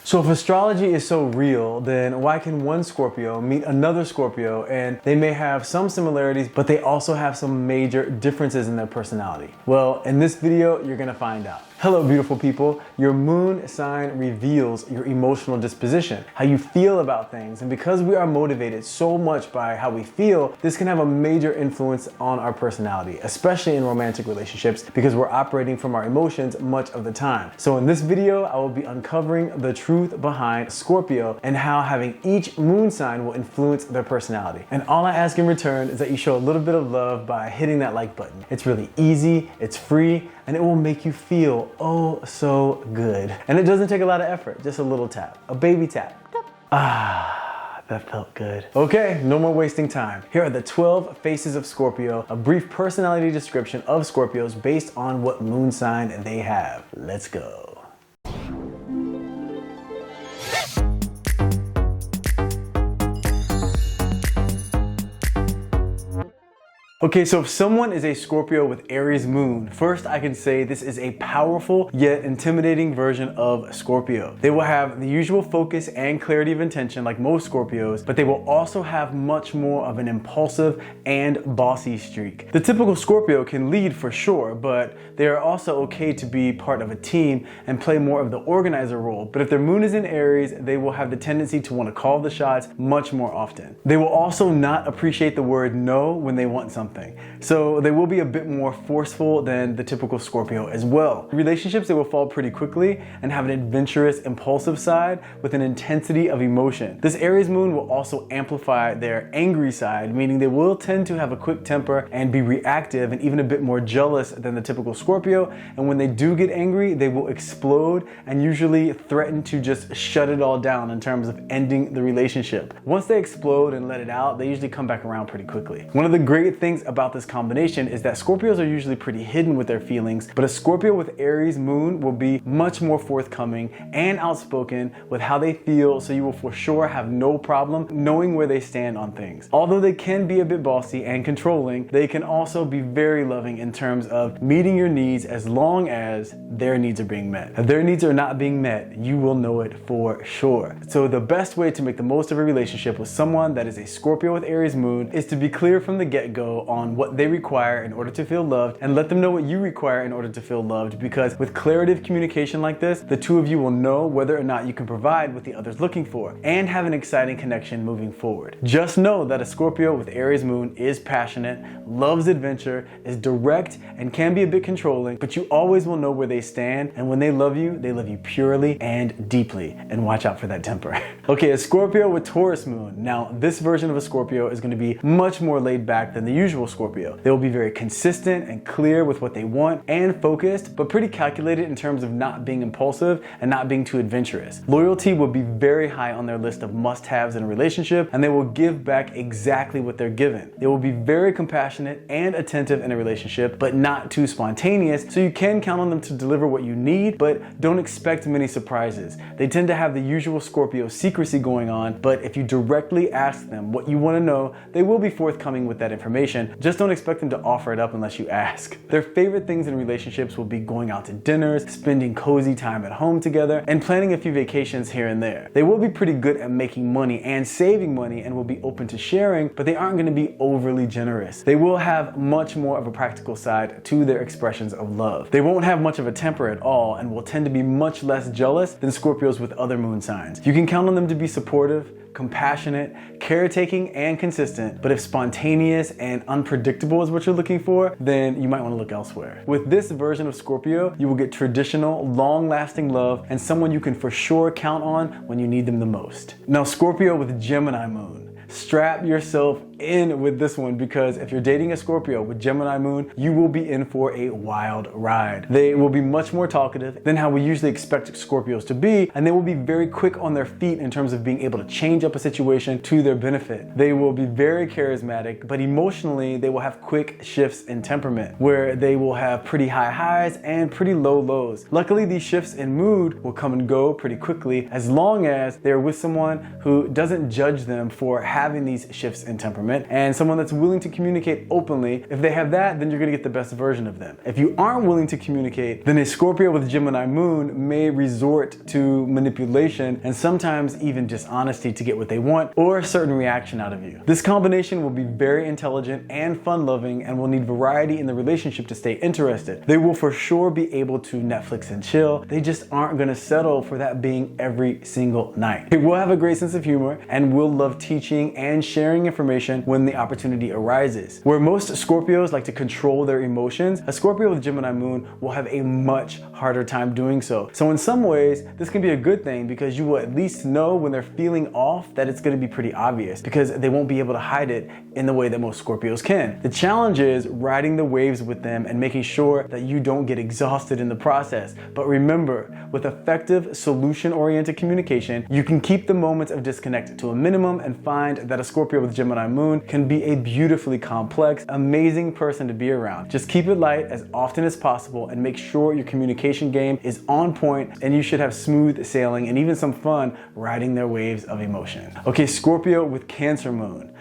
So if astrology is so real, then why can one Scorpio meet another Scorpio and they may have some similarities, but they also have some major differences in their personality? Well, in this video, you're gonna find out. Hello, beautiful people. Your moon sign reveals your emotional disposition, how you feel about things. And because we are motivated so much by how we feel, this can have a major influence on our personality, especially in romantic relationships, because we're operating from our emotions much of the time. So in this video, I will be uncovering the truth behind Scorpio and how having each moon sign will influence their personality. And all I ask in return is that you show a little bit of love by hitting that like button. It's really easy, it's free, and it will make you feel oh so good. And it doesn't take a lot of effort, just a little tap, a baby tap. Ah, that felt good. Okay, no more wasting time. Here are the 12 faces of Scorpio, a brief personality description of Scorpios based on what moon sign they have. Let's go. Okay, so if someone is a Scorpio with Aries Moon, first I can say this is a powerful yet intimidating version of Scorpio. They will have the usual focus and clarity of intention like most Scorpios, but they will also have much more of an impulsive and bossy streak. The typical Scorpio can lead for sure, but they are also okay to be part of a team and play more of the organizer role. But if their moon is in Aries, they will have the tendency to want to call the shots much more often. They will also not appreciate the word no when they want something. So they will be a bit more forceful than the typical Scorpio as well. Relationships, they will fall pretty quickly and have an adventurous, impulsive side with an intensity of emotion. This Aries moon will also amplify their angry side, meaning they will tend to have a quick temper and be reactive and even a bit more jealous than the typical Scorpio. And when they do get angry, they will explode and usually threaten to just shut it all down in terms of ending the relationship. Once they explode and let it out, they usually come back around pretty quickly. One of the great things about this combination is that Scorpios are usually pretty hidden with their feelings, but a Scorpio with Aries moon will be much more forthcoming and outspoken with how they feel, so you will for sure have no problem knowing where they stand on things. Although they can be a bit bossy and controlling, they can also be very loving in terms of meeting your needs as long as their needs are being met. If their needs are not being met, you will know it for sure. So the best way to make the most of a relationship with someone that is a Scorpio with Aries moon is to be clear from the get-go on what they require in order to feel loved, and let them know what you require in order to feel loved, because with claritative communication like this, the two of you will know whether or not you can provide what the other's looking for and have an exciting connection moving forward. Just know that a Scorpio with Aries moon is passionate, loves adventure, is direct, and can be a bit controlling, but you always will know where they stand, and when they love you purely and deeply. And watch out for that temper. Okay, a Scorpio with Taurus moon. Now, this version of a Scorpio is going to be much more laid back than the usual Scorpio. They will be very consistent and clear with what they want and focused, but pretty calculated in terms of not being impulsive and not being too adventurous. Loyalty will be very high on their list of must-haves in a relationship, and they will give back exactly what they're given. They will be very compassionate and attentive in a relationship, but not too spontaneous, so you can count on them to deliver what you need, but don't expect many surprises. They tend to have the usual Scorpio secrecy going on, but if you directly ask them what you want to know, they will be forthcoming with that information. Just don't expect them to offer it up unless you ask. Their favorite things in relationships will be going out to dinners, spending cozy time at home together, and planning a few vacations here and there. They will be pretty good at making money and saving money and will be open to sharing, but they aren't going to be overly generous. They will have much more of a practical side to their expressions of love. They won't have much of a temper at all and will tend to be much less jealous than Scorpios with other moon signs. You can count on them to be supportive, compassionate, caretaking, and consistent, but if spontaneous and unpredictable is what you're looking for, then you might want to look elsewhere. With this version of Scorpio, you will get traditional, long-lasting love and someone you can for sure count on when you need them the most. Now, Scorpio with Gemini Moon. Strap yourself in with this one, because if you're dating a Scorpio with Gemini Moon, you will be in for a wild ride. They will be much more talkative than how we usually expect Scorpios to be, and they will be very quick on their feet in terms of being able to change up a situation to their benefit. They will be very charismatic, but emotionally they will have quick shifts in temperament, where they will have pretty high highs and pretty low lows. Luckily, these shifts in mood will come and go pretty quickly as long as they're with someone who doesn't judge them for having these shifts in temperament. temperament and someone that's willing to communicate openly. If they have that, then you're gonna get the best version of them. If you aren't willing to communicate, then a Scorpio with Gemini Moon may resort to manipulation and sometimes even dishonesty to get what they want or a certain reaction out of you. This combination will be very intelligent and fun-loving and will need variety in the relationship to stay interested. They will for sure be able to Netflix and chill. They just aren't gonna settle for that being every single night. They will have a great sense of humor and will love teaching and sharing information when the opportunity arises. Where most Scorpios like to control their emotions, a Scorpio with Gemini Moon will have a much harder time doing so. So in some ways, this can be a good thing because you will at least know when they're feeling off that it's gonna be pretty obvious because they won't be able to hide it in the way that most Scorpios can. The challenge is riding the waves with them and making sure that you don't get exhausted in the process. But remember, with effective solution-oriented communication, you can keep the moments of disconnect to a minimum and find that a Scorpio with Gemini Moon can be a beautifully complex, amazing person to be around. Just keep it light as often as possible and make sure your communication game is on point, and you should have smooth sailing and even some fun riding their waves of emotion. Okay, Scorpio with Cancer Moon.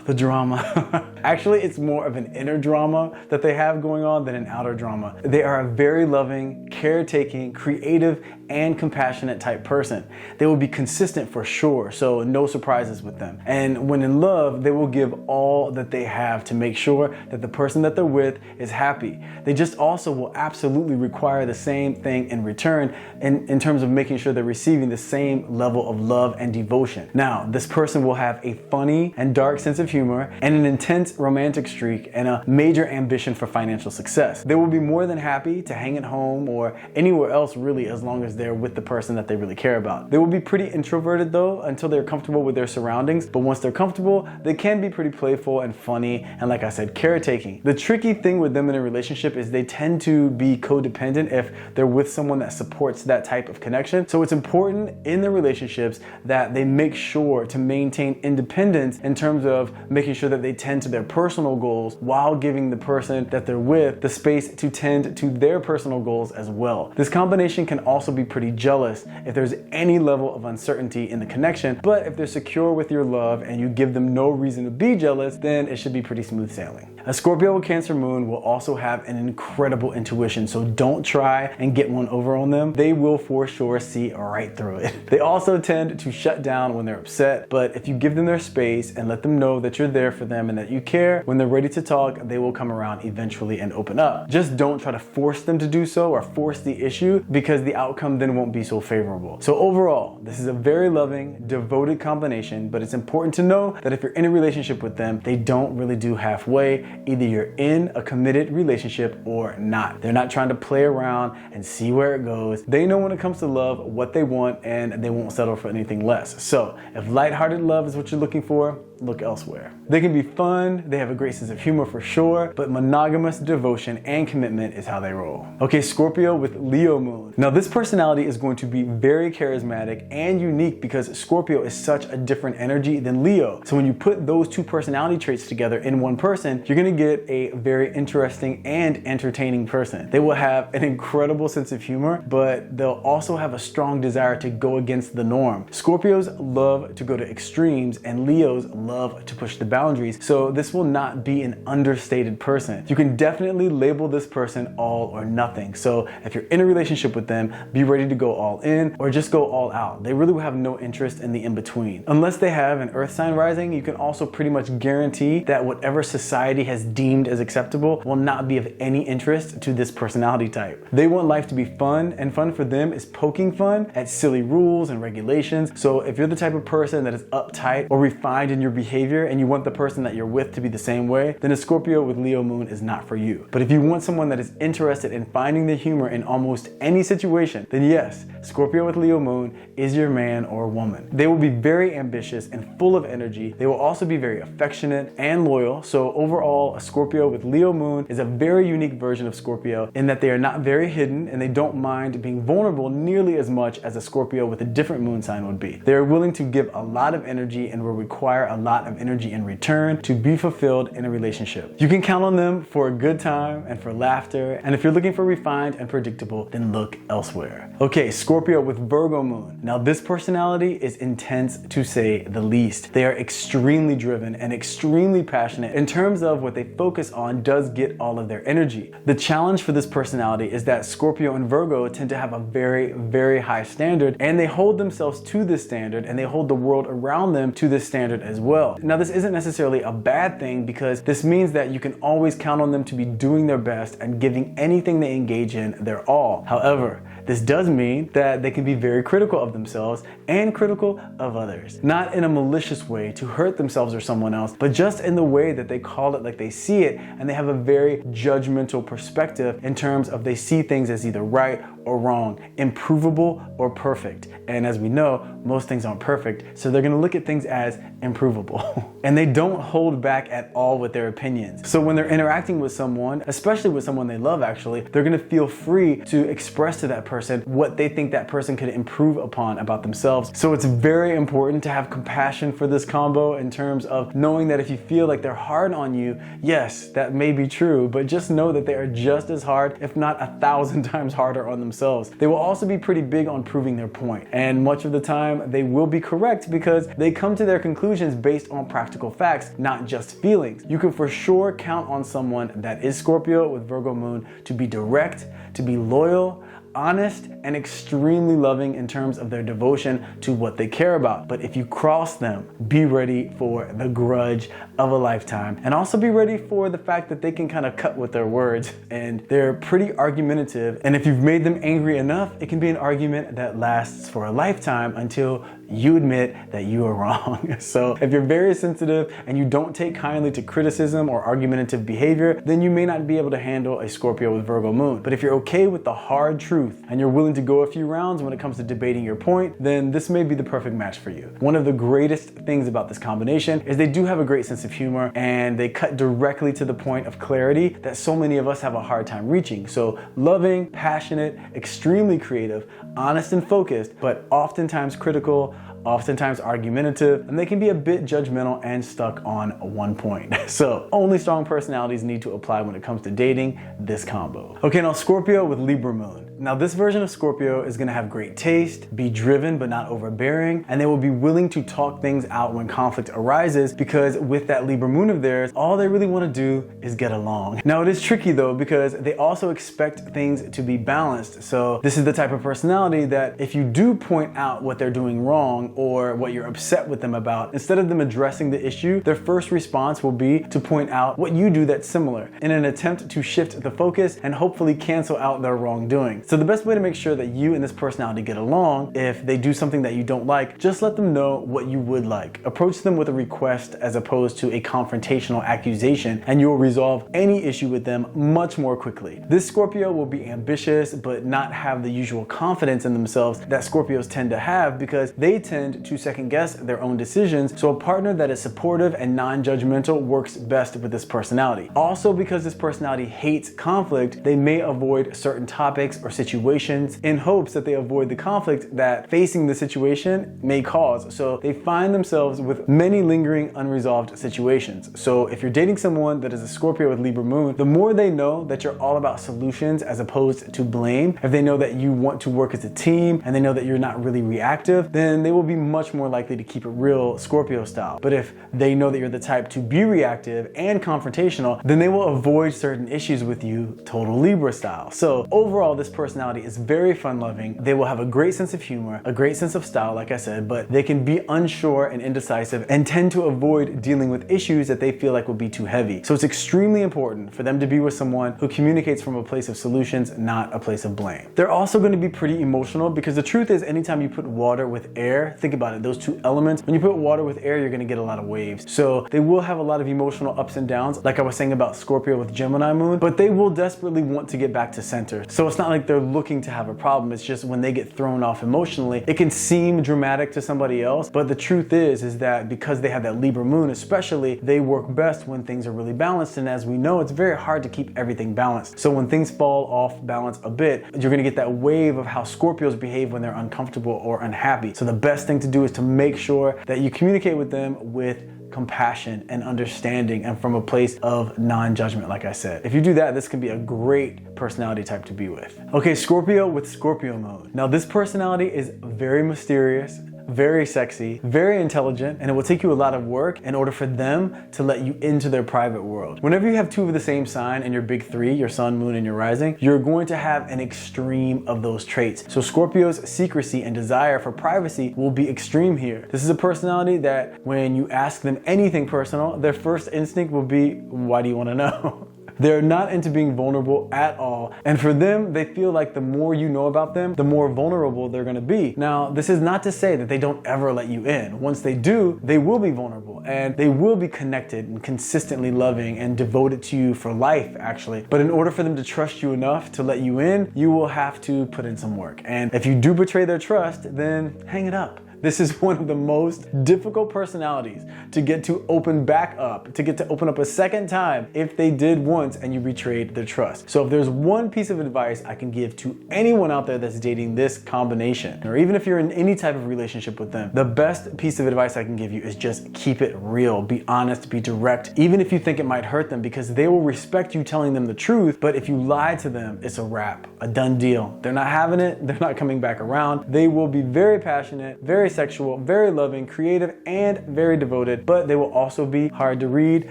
The drama. Actually, it's more of an inner drama that they have going on than an outer drama. They are a very loving, caretaking, creative, and compassionate type person. They will be consistent for sure, so no surprises with them. And when in love, they will give all that they have to make sure that the person that they're with is happy. They just also will absolutely require the same thing in return in terms of making sure they're receiving the same level of love and devotion. Now, this person will have a funny and dark sense of humor and an intense romantic streak and a major ambition for financial success. They will be more than happy to hang at home or anywhere else really, as long as they're with the person that they really care about. They will be pretty introverted though until they're comfortable with their surroundings, but once they're comfortable, they can be pretty playful and funny and, like I said, caretaking. The tricky thing with them in a relationship is they tend to be codependent if they're with someone that supports that type of connection. So it's important in their relationships that they make sure to maintain independence in terms of making sure that they tend to their personal goals while giving the person that they're with the space to tend to their personal goals as well. This combination can also be pretty jealous if there's any level of uncertainty in the connection, but if they're secure with your love and you give them no reason to be jealous, then it should be pretty smooth sailing. A Scorpio with Cancer Moon will also have an incredible intuition, so don't try and get one over on them. They will for sure see right through it. They also tend to shut down when they're upset, but if you give them their space and let them know that you're there for them and that you care, when they're ready to talk, they will come around eventually and open up. Just don't try to force them to do so or force the issue, because the outcome then won't be so favorable. So overall, this is a very loving, devoted combination, but it's important to know that if you're in a relationship with them, they don't really do halfway. Either you're in a committed relationship or not. They're not trying to play around and see where it goes. They know when it comes to love what they want, and they won't settle for anything less. So if lighthearted love is what you're looking for, look elsewhere. They can be fun, they have a great sense of humor for sure, but monogamous devotion and commitment is how they roll. Okay, Scorpio with Leo Moon. Now this personality is going to be very charismatic and unique because Scorpio is such a different energy than Leo. So when you put those two personality traits together in one person, you're gonna get a very interesting and entertaining person. They will have an incredible sense of humor, but they'll also have a strong desire to go against the norm. Scorpios love to go to extremes and Leos love to push the boundaries, so this will not be an understated person. You can definitely label this person all or nothing. So if you're in a relationship with them, be ready to go all in or just go all out. They really will have no interest in the in-between. Unless they have an earth sign rising, you can also pretty much guarantee that whatever society has deemed as acceptable will not be of any interest to this personality type. They want life to be fun, and fun for them is poking fun at silly rules and regulations. So if you're the type of person that is uptight or refined in your behavior and you want the person that you're with to be the same way, then a Scorpio with Leo Moon is not for you. But if you want someone that is interested in finding the humor in almost any situation, then yes, Scorpio with Leo Moon is your man or woman. They will be very ambitious and full of energy. They will also be very affectionate and loyal. So overall, a Scorpio with Leo Moon is a very unique version of Scorpio in that they are not very hidden and they don't mind being vulnerable nearly as much as a Scorpio with a different moon sign would be. They are willing to give a lot of energy and will require a lot of energy in return to be fulfilled in a relationship. You can count on them for a good time and for laughter, and if you're looking for refined and predictable, then look elsewhere. Okay, Scorpio with Virgo Moon. Now this personality is intense to say the least. They are extremely driven and extremely passionate. In terms of what they focus on does get all of their energy. The challenge for this personality is that Scorpio and Virgo tend to have a very, very high standard, and they hold themselves to this standard, and they hold the world around them to this standard as well. Now this isn't necessarily a bad thing, because this means that you can always count on them to be doing their best and giving anything they engage in their all. However, this does mean that they can be very critical of themselves and critical of others. Not in a malicious way to hurt themselves or someone else, but just in the way that they call it like they see it, and they have a very judgmental perspective in terms of they see things as either right or wrong, improvable or perfect. And as we know, most things aren't perfect, so they're gonna look at things as improvable. And they don't hold back at all with their opinions. So when they're interacting with someone, especially with someone they love actually, they're gonna feel free to express to that person what they think that person could improve upon about themselves. So it's very important to have compassion for this combo in terms of knowing that if you feel like they're hard on you, yes, that may be true, but just know that they are just as hard, if not 1,000 times harder on themselves. They will also be pretty big on proving their point, and much of the time they will be correct because they come to their conclusions based on practical facts, not just feelings. You can for sure count on someone that is Scorpio with Virgo Moon to be direct, to be loyal, honest, and extremely loving in terms of their devotion to what they care about. But if you cross them, be ready for the grudge of a lifetime, and also be ready for the fact that they can kind of cut with their words, and they're pretty argumentative, and if you've made them angry enough, it can be an argument that lasts for a lifetime until you admit that you are wrong. So if you're very sensitive and you don't take kindly to criticism or argumentative behavior, then you may not be able to handle a Scorpio with Virgo Moon. But if you're okay with the hard truth and you're willing to go a few rounds when it comes to debating your point, then this may be the perfect match for you. One of the greatest things about this combination is they do have a great sense of humor, and they cut directly to the point of clarity that so many of us have a hard time reaching. So loving, passionate, extremely creative, honest and focused, but oftentimes critical, oftentimes argumentative, and they can be a bit judgmental and stuck on one point. So only strong personalities need to apply when it comes to dating this combo. Okay, now Scorpio with Libra Moon. Now this version of Scorpio is gonna have great taste, be driven but not overbearing, and they will be willing to talk things out when conflict arises, because with that Libra Moon of theirs, all they really wanna do is get along. Now it is tricky though, because they also expect things to be balanced. So this is the type of personality that if you do point out what they're doing wrong or what you're upset with them about, instead of them addressing the issue, their first response will be to point out what you do that's similar in an attempt to shift the focus and hopefully cancel out their wrongdoing. So the best way to make sure that you and this personality get along, if they do something that you don't like, just let them know what you would like. Approach them with a request as opposed to a confrontational accusation, and you will resolve any issue with them much more quickly. This Scorpio will be ambitious but not have the usual confidence in themselves that Scorpios tend to have, because they tend to second guess their own decisions. So a partner that is supportive and non-judgmental works best with this personality. Also, because this personality hates conflict, they may avoid certain topics or situations in hopes that they avoid the conflict that facing the situation may cause. So they find themselves with many lingering unresolved situations. So if you're dating someone that is a Scorpio with Libra Moon, the more they know that you're all about solutions as opposed to blame, if they know that you want to work as a team and they know that you're not really reactive, then they will be much more likely to keep it real Scorpio style. But if they know that you're the type to be reactive and confrontational, then they will avoid certain issues with you total Libra style. So overall, this personality is very fun-loving. They will have a great sense of humor, a great sense of style, like I said, but they can be unsure and indecisive and tend to avoid dealing with issues that they feel like will be too heavy. So it's extremely important for them to be with someone who communicates from a place of solutions, not a place of blame. They're also going to be pretty emotional, because the truth is, anytime you put water with air, think about it, those two elements, when you put water with air, you're going to get a lot of waves. So they will have a lot of emotional ups and downs, like I was saying about Scorpio with Gemini Moon, but they will desperately want to get back to center. So it's not like they're looking to have a problem. It's just when they get thrown off emotionally, it can seem dramatic to somebody else, but the truth is that because they have that Libra Moon especially, they work best when things are really balanced, and as we know, it's very hard to keep everything balanced. So when things fall off balance a bit, you're gonna get that wave of how Scorpios behave when they're uncomfortable or unhappy. So the best thing to do is to make sure that you communicate with them with compassion and understanding and from a place of non-judgment, like I said. If you do that, this can be a great personality type to be with. Okay, Scorpio with Scorpio Moon. Now this personality is very mysterious, very sexy, very intelligent, and it will take you a lot of work in order for them to let you into their private world. Whenever you have two of the same sign in your big three, your sun, moon, and your rising, you're going to have an extreme of those traits. So Scorpio's secrecy and desire for privacy will be extreme here. This is a personality that when you ask them anything personal, their first instinct will be, why do you want to know? They're not into being vulnerable at all. And for them, they feel like the more you know about them, the more vulnerable they're gonna be. Now, this is not to say that they don't ever let you in. Once they do, they will be vulnerable and they will be connected and consistently loving and devoted to you for life, actually. But in order for them to trust you enough to let you in, you will have to put in some work. And if you do betray their trust, then hang it up. This is one of the most difficult personalities to get to open back up, to get to open up a second time if they did once and you betrayed their trust. So if there's one piece of advice I can give to anyone out there that's dating this combination, or even if you're in any type of relationship with them, the best piece of advice I can give you is just keep it real, be honest, be direct, even if you think it might hurt them, because they will respect you telling them the truth. But if you lie to them, it's a wrap, a done deal. They're not having it, they're not coming back around. They will be very passionate, very sexual, very loving, creative, and very devoted, but they will also be hard to read,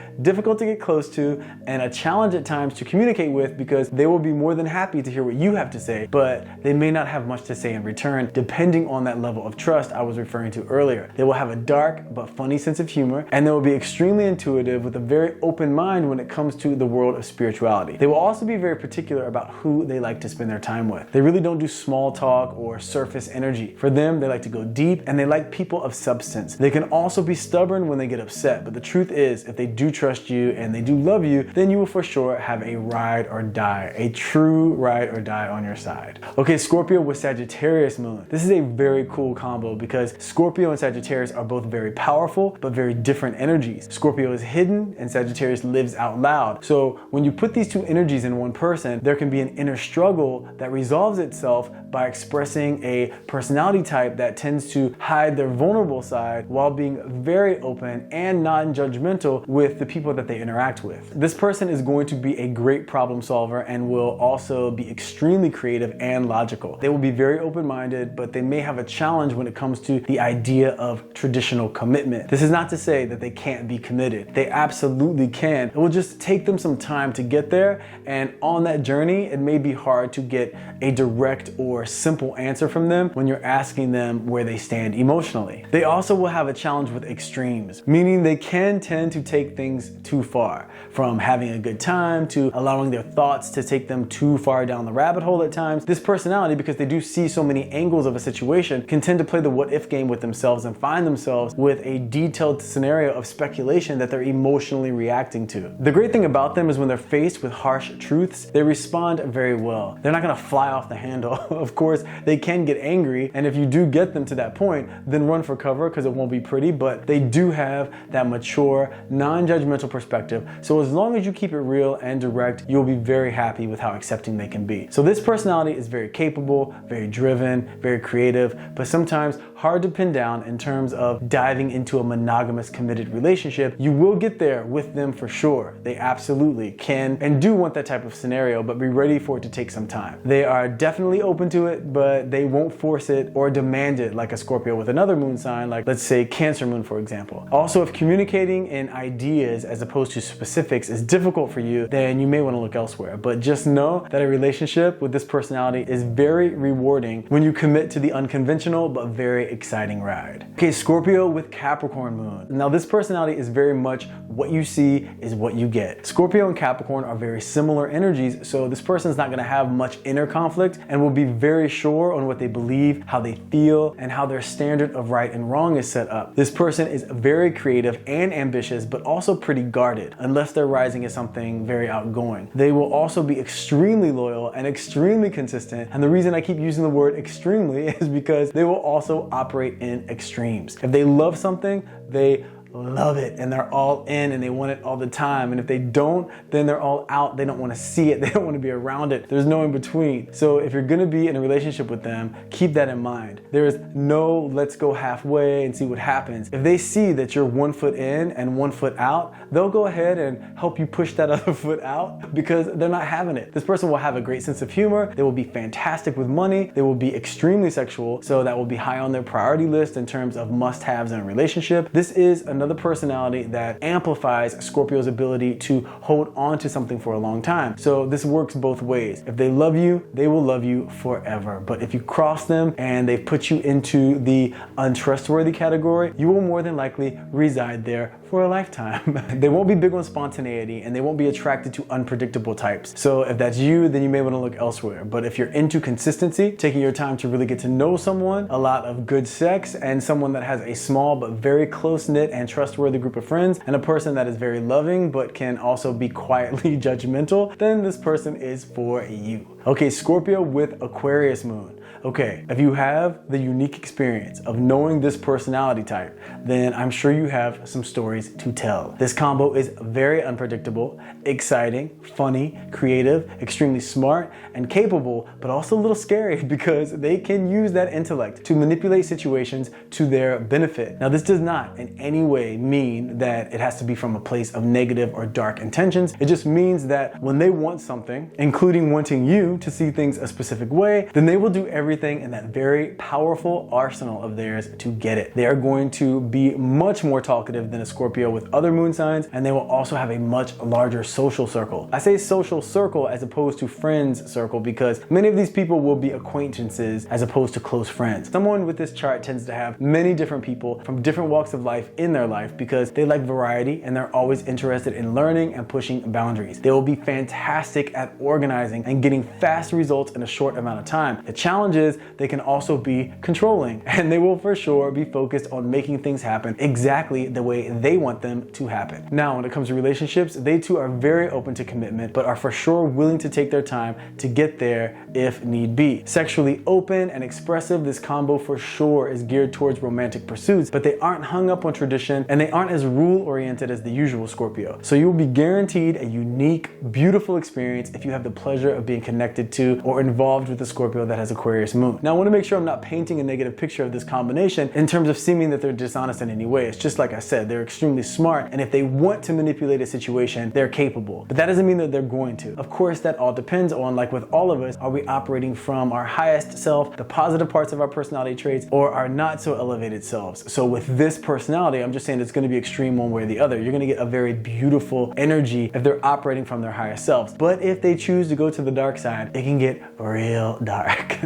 difficult to get close to, and a challenge at times to communicate with, because they will be more than happy to hear what you have to say, but they may not have much to say in return, depending on that level of trust I was referring to earlier. They will have a dark but funny sense of humor, and they will be extremely intuitive with a very open mind when it comes to the world of spirituality. They will also be very particular about who they like to spend their time with. They really don't do small talk or surface energy. For them, they like to go deep, and they like people of substance. They can also be stubborn when they get upset, but the truth is, if they do trust you and they do love you, then you will for sure have a ride or die, a true ride or die on your side. Okay, Scorpio with Sagittarius Moon. This is a very cool combo because Scorpio and Sagittarius are both very powerful, but very different energies. Scorpio is hidden and Sagittarius lives out loud. So when you put these two energies in one person, there can be an inner struggle that resolves itself by expressing a personality type that tends to hide their vulnerable side while being very open and non-judgmental with the people that they interact with. This person is going to be a great problem solver and will also be extremely creative and logical. They will be very open-minded, but they may have a challenge when it comes to the idea of traditional commitment. This is not to say that they can't be committed. They absolutely can. It will just take them some time to get there, and on that journey, it may be hard to get a direct or simple answer from them when you're asking them where they stand emotionally. They also will have a challenge with extremes, meaning they can tend to take things too far, from having a good time to allowing their thoughts to take them too far down the rabbit hole at times. This personality, because they do see so many angles of a situation, can tend to play the what if game with themselves and find themselves with a detailed scenario of speculation that they're emotionally reacting to. The great thing about them is when they're faced with harsh truths, they respond very well. They're not gonna fly off the handle. Of course, they can get angry, and if you do get them to that point, then run for cover because it won't be pretty, but they do have that mature, non-judgmental perspective. So as long as you keep it real and direct, you'll be very happy with how accepting they can be. So this personality is very capable, very driven, very creative, but sometimes hard to pin down in terms of diving into a monogamous committed relationship. You will get there with them for sure. They absolutely can and do want that type of scenario, but be ready for it to take some time. They are definitely open to it, but they won't force it or demand it like a Scorpio with another moon sign, like let's say Cancer Moon, for example. Also, if communicating in ideas as opposed to specifics is difficult for you, then you may want to look elsewhere. But just know that a relationship with this personality is very rewarding when you commit to the unconventional but very exciting ride. Okay, Scorpio with Capricorn Moon. Now this personality is very much what you see is what you get. Scorpio and Capricorn are very similar energies, so this person's not going to have much inner conflict and will be very sure on what they believe, how they feel, and how their standard of right and wrong is set up. This person is very creative and ambitious, but also pretty guarded, unless their rising is something very outgoing. They will also be extremely loyal and extremely consistent, and the reason I keep using the word extremely is because they will also operate in extremes. If they love something, they love it and they're all in and they want it all the time. And if they don't, then they're all out. They don't want to see it. They don't want to be around it. There's no in between. So if you're going to be in a relationship with them, keep that in mind. There is no let's go halfway and see what happens. If they see that you're 1 foot in and 1 foot out, they'll go ahead and help you push that other foot out because they're not having it. This person will have a great sense of humor. They will be fantastic with money. They will be extremely sexual. So that will be high on their priority list in terms of must-haves in a relationship. This is another personality that amplifies Scorpio's ability to hold on to something for a long time. So this works both ways. If they love you, they will love you forever. But if you cross them and they've put you into the untrustworthy category, you will more than likely reside there for a lifetime. They won't be big on spontaneity and they won't be attracted to unpredictable types. So if that's you, then you may want to look elsewhere. But if you're into consistency, taking your time to really get to know someone, a lot of good sex, and someone that has a small but very close-knit and trustworthy group of friends, and a person that is very loving but can also be quietly judgmental, then this person is for you. Okay, Scorpio with Aquarius Moon. Okay, if you have the unique experience of knowing this personality type, then I'm sure you have some stories to tell. This combo is very unpredictable, exciting, funny, creative, extremely smart, and capable, but also a little scary because they can use that intellect to manipulate situations to their benefit. Now, this does not in any way mean that it has to be from a place of negative or dark intentions. It just means that when they want something, including wanting you to see things a specific way, then they will do everything in that very powerful arsenal of theirs to get it. They are going to be much more talkative than a Scorpio with other moon signs, and they will also have a much larger social circle. I say social circle as opposed to friends circle because many of these people will be acquaintances as opposed to close friends. Someone with this chart tends to have many different people from different walks of life in their life because they like variety and they're always interested in learning and pushing boundaries. They will be fantastic at organizing and getting fast results in a short amount of time. The challenge is they can also be controlling, and they will for sure be focused on making things happen exactly the way they want them to happen. Now, when it comes to relationships, they too are very open to commitment, but are for sure willing to take their time to get there if need be. Sexually open and expressive, this combo for sure is geared towards romantic pursuits, but they aren't hung up on tradition and they aren't as rule-oriented as the usual Scorpio. So you will be guaranteed a unique, beautiful experience if you have the pleasure of being connected to or involved with a Scorpio that has Aquarius Moon. Now, I want to make sure I'm not painting a negative picture of this combination in terms of seeming that they're dishonest in any way. It's just like I said, they're extremely smart, and if they want to manipulate a situation, they're capable. But that doesn't mean that they're going to. Of course, that all depends on, like with all of us, are we operating from our highest self, the positive parts of our personality traits, or our not so elevated selves? So with this personality, I'm just saying it's going to be extreme one way or the other. You're going to get a very beautiful energy if they're operating from their highest selves. But if they choose to go to the dark side, it can get real dark.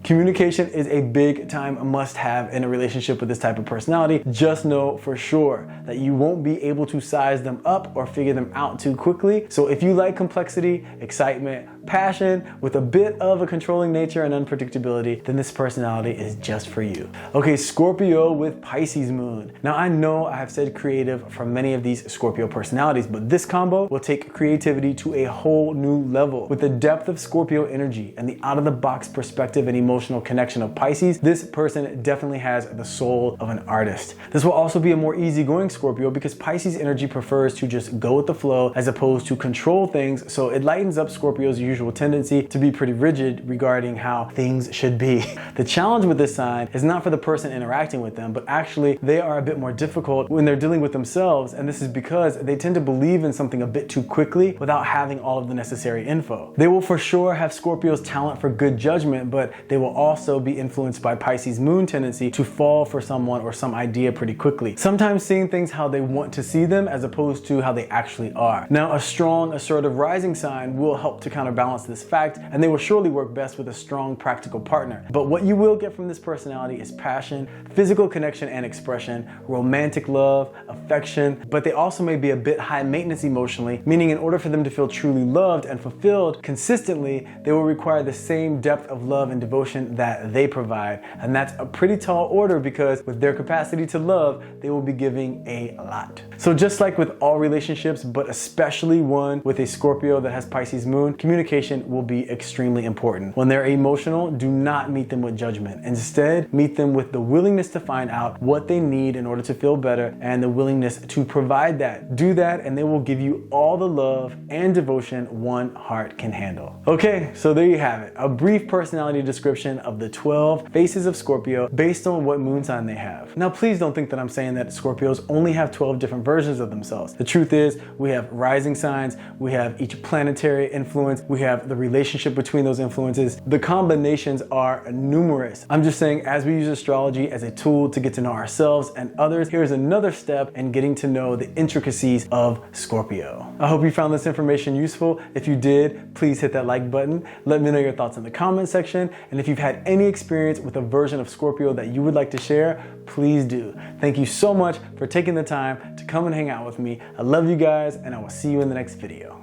Communication is a big time must-have in a relationship with this type of personality. Just know for sure that you won't be able to size them up or figure them out too quickly. So if you like complexity, excitement, passion, with a bit of a controlling nature and unpredictability, then this personality is just for you. Okay, Scorpio with Pisces Moon. Now, I know I have said creative for many of these Scorpio personalities, but this combo will take creativity to a whole new level. With the depth of Scorpio energy and the out-of-the-box perspective and emotional connection of Pisces, this person definitely has the soul of an artist. This will also be a more easygoing Scorpio because Pisces energy prefers to just go with the flow as opposed to control things, so it lightens up Scorpio's usual tendency to be pretty rigid regarding how things should be. The challenge with this sign is not for the person interacting with them, but actually they are a bit more difficult when they're dealing with themselves, and this is because they tend to believe in something a bit too quickly without having all of the necessary info. They will for sure have Scorpio's talent for good judgment, but they will also be influenced by Pisces Moon tendency to fall for someone or some idea pretty quickly. Sometimes seeing things how they want to see them as opposed to how they actually are. Now, a strong, assertive rising sign will help to counterbalance this fact, and they will surely work best with a strong, practical partner. But what you will get from this personality is passion, physical connection and expression, romantic love, affection, but they also may be a bit high maintenance emotionally, meaning in order for them to feel truly loved and fulfilled consistently, they will require the same depth of love and devotion that they provide. And that's a pretty tall order because with their capacity to love, they will be giving a lot. So just like with all relationships, but especially one with a Scorpio that has Pisces Moon, communication communication will be extremely important. When they're emotional, do not meet them with judgment. Instead, meet them with the willingness to find out what they need in order to feel better and the willingness to provide that. Do that and they will give you all the love and devotion one heart can handle. Okay, so there you have it. A brief personality description of the 12 faces of Scorpio based on what moon sign they have. Now, please don't think that I'm saying that Scorpios only have 12 different versions of themselves. The truth is, we have rising signs, we have each planetary influence, we have the relationship between those influences. The combinations are numerous. I'm just saying, as we use astrology as a tool to get to know ourselves and others, here's another step in getting to know the intricacies of Scorpio. I hope you found this information useful. If you did, please hit that like button. Let me know your thoughts in the comment section. And if you've had any experience with a version of Scorpio that you would like to share, please do. Thank you so much for taking the time to come and hang out with me. I love you guys, and I will see you in the next video.